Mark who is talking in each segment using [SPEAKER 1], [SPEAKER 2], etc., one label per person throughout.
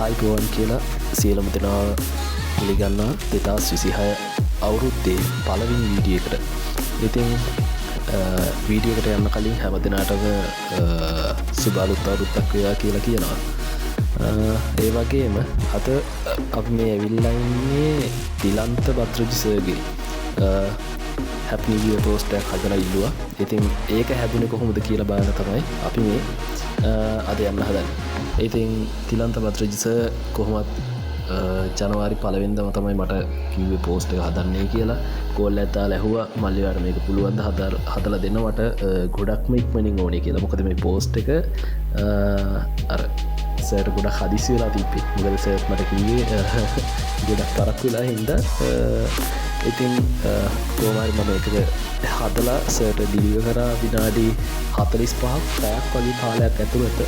[SPEAKER 1] ආයිබෝන් කියලා සියලුම දෙනා පිළිගන්නවා 2026 අවුරුද්දේ පළවෙනි වීඩියෝ එකට. ඉතින් වීඩියෝ එකට යන්න කලින් හැම දිනාටම සුබ අලුත් අවුරුද්දක් වේවා කියලා කියනවා. ඒ වගේම අද අපි මේ ඇවිල්ලා ඉන්නේ දිලන්ත බත්‍රජි සර්ගේ හැපි නිව් ඉයර් පෝස්ට් එකක් හදලා ඉල්ලුවා. ඉතින් ඒක හැදුනේ කොහොමද කියලා බලන්න තමයි අපි මේ අද යන්න හදන්නේ. ඉතින් තිලන්ත බත්‍රජි සර් කොහොමත් ජනවාරි 1 වෙනිදාම තමයි මට කිව්වේ පෝස්ට් එක හදන්නේ කියලා. කෝල් එකක් දාලා ඇහුවා මල්ලිවාට මේක පුළුවන් ද හදලා දෙන්න මට ගොඩක්ම ඉක්මනින් ඕනේ කියලා. මොකද මේ පෝස්ට් එක අර සර්ට ගොඩක් හදිසි වෙලා තිබ්බේ. මොකද සර් මට කිව්වේ ගොඩක් තරක් වෙලා හින්දා ඉතින් කොහොමහරි මම ඒක හදලා සර්ට ඩිලිවර් කරා විනාඩි 45ක් පැයක් වගේ කාලයක් ඇතුළත.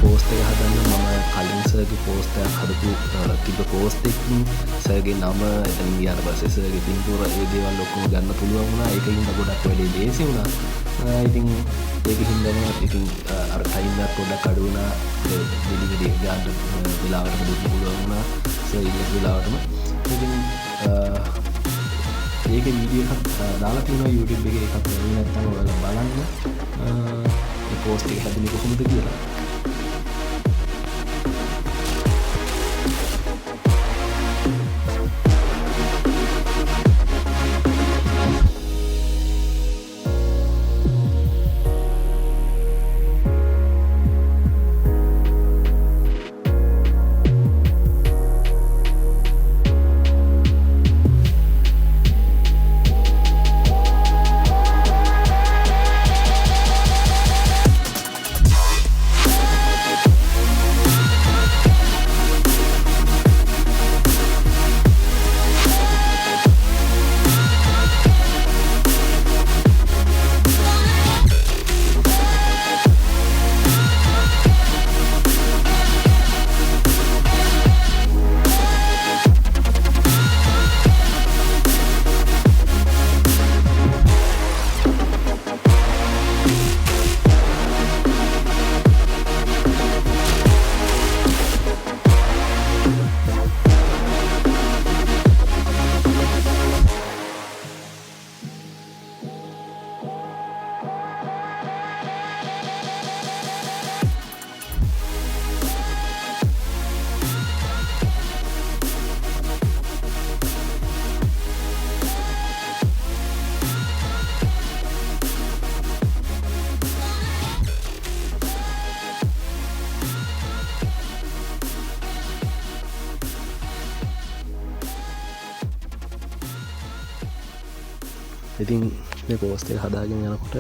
[SPEAKER 1] පෝස්ට් එක හදන්න මම කලින් සර්ගේ පෝස්ට් එකක් හදපු තිබ්බ පෝස්ට් එකකින් සර්ගේ නම එතනින් ගියාට පස්සේ සර්ගේ පින්තූර ඒ දේවල් ඔක්කොම ගන්න පුළුවන් වුණා. ඒකින් ගොඩක් වැඩි ලේසි වුණා. ඉතින් ඒකින්දම ඉතින් අර ටයිම් එකක් පොඩ්ඩක් අඩු වුණා. ඩෙලිවරි එක ගන්න වෙලාවට දෙන්න පුළුවන් වුණා. සර් ඉන්න වෙලාවටම ඉතින් ඒක වීඩියෝ එකක් දාලා තියෙනවා YouTube එකේ. එකක් වෙන්නේ නැත්නම් ඔයාලා බලන්න මේ පෝස්ට් එක හැදුනේ කොහොමද කියලා. ඉතින් මේ පෝස්ට් එක හදාගෙන යනකොට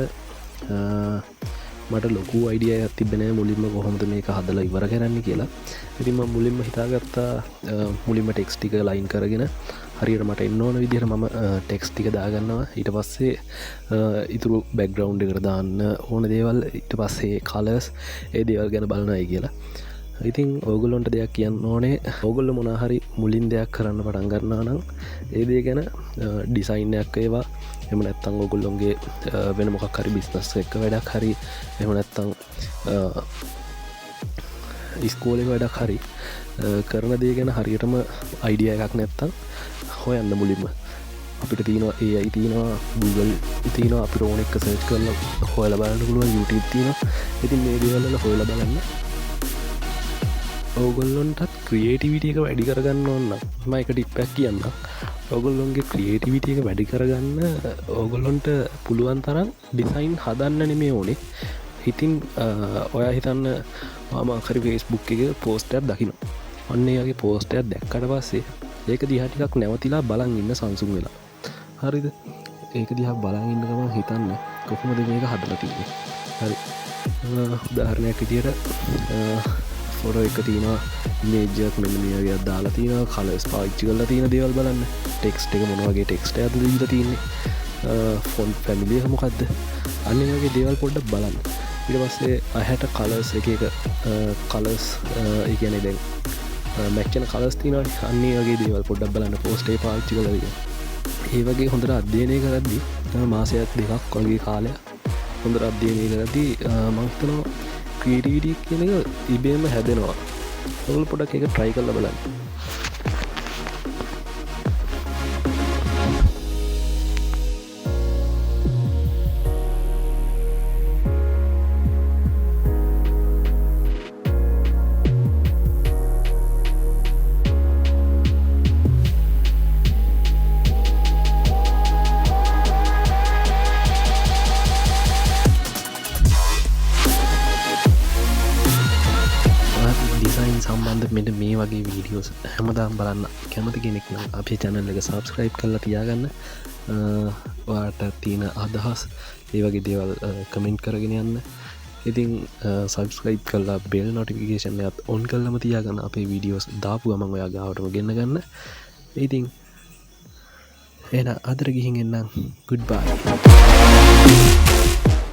[SPEAKER 1] මට ලොකු අයිඩියා එකක් තිබ්බේ නෑ මුලින්ම කොහොමද මේක හදලා ඉවර කරන්න කියලා. ඉතින් මම මුලින්ම හිතාගත්තා මුලින්ම ටෙක්ස්ට් ටික ලයින් කරගෙන හරියට මට එන්න ඕන විදිහට මම ටෙක්ස්ට් ටික දාගන්නවා. ඊට පස්සේ ඉතුරු බෑග්ග්‍රවුන්ඩ් එකට දාන්න ඕන දේවල්, ඊට පස්සේ කලර්ස් ඒ දේවල් ගැන බලනවායි කියලා. ඉතින් ඕගොල්ලොන්ට දෙයක් කියන්න ඕනේ. ඕගොල්ලෝ මොනවා හරි මුලින් දෙයක් කරන්න පටන් ගන්නවා නම් ඒ දේ ගැන ඩිසයින් එකක් ඒවා එහෙම නැත්නම් ඕගොල්ලොන්ගේ වෙන මොකක් හරි බිස්නස් එක වැඩක් හරි එහෙම නැත්නම් ඉස්කෝලේ වැඩක් හරි කරන දේ ගැන හරියටම අයිඩියා එකක් නැත්නම් හොයන්න මුලින්ම. අපිට තියෙනවා AI තියෙනවා, Google තියෙනවා, අපිට ඕන එක සර්ච් කරලා හොයලා බලන්න පුළුවන්, YouTube තියෙනවා. ඉතින් මේ දේවල් වල හොයලා බලන්න. ඕගොල්ලොන්ටත් ක්‍රියේටිවිටි එක වැඩි කරගන්න ඕන්න මම එක ටිප්පක් කියන්න. ඔගොල්ලොන්ගේ ක්‍රියේටිවිටි එක වැඩි කරගන්න ඕගොල්ලොන්ට පුළුවන් තරම් ඩිසයින් හදන්න නෙමේ ඕනේ. ඉතින් ඔයා හිතන්න මම කරි ෆේස්බුක් එක පෝස්ටර් දකිනවා. අන්නේගේ පෝස්ටයක් දැක්කට පස්සේ ඒක දිහටිකක් නැවතිලා බලන් ඉන්න සංසුන් වෙලා හරිද ඒක දිහා බලන් ඉන්න ගමන් හිතන්න කොහොමද මේක හදලා තින්නේ හරි උදාහරණයක් විදියට ෆොටෝ එක තියෙනවා මේජක් මෙන්න මේ දාලා තියෙනවා කලර්ස් පාවිච්චි කරලා තියෙන දේවල් බලන්න ටෙක්ස්ට් එක මොන වගේ ටෙක්ස්ට් එකක්ද දීලා තියෙන්නේ ෆොන්ට් ෆැමිලි එක මොකද්ද අන්න ඒ වගේ දේවල් පොඩ්ඩක් බලන්න ඊට පස්සේ අහැට කලර්ස් එක කලර්ස් ඒ කියන්නේ දැන් මැච්චන කලස් තියෙනවා අන්න ඒ වගේ දේවල් පොඩ්ඩක් බලන්න පෝස්ට් එක පාවිච්චි කරලා තියෙනවා ඒ වගේ හොඳට අධ්‍යයනය කරද්දී මාසයක් දෙකක් වගේ කාලයක් හොඳට අධ්‍යයනය කරද්දී මම හිතනවා ක්‍රියේටිවිටි කියන එක ඉබේම හැදෙනවා ඔයගොල්ලෝ පොඩ්ඩක් ඒක try කරලා බලන්න සම්බන්ධ මෙට මේ වගේ වීඩියෝස් හැමදාම් බලන්න කැමති කෙනෙක් නම් අපේ චැනල් එක සබස්ක්‍රයිබ් කරලා තියාගන්න වාට තියෙන අදහස් ඒ වගේ දේවල් කමෙන්ට් කරගෙන යන්න ඉතින් සබස්ක්‍රයිබ් කරලා බෙල් නොටිෆිකේෂන් එකත් ඔන් කරලම තියාගන්න අපේ වීඩියෝස් දාපු ගමන් ඔයා ගාවටම ගෙන්න ගන්න ඉතින් එහෙනම් අදට ගිහින් එන්නම් ගුඩ් බයි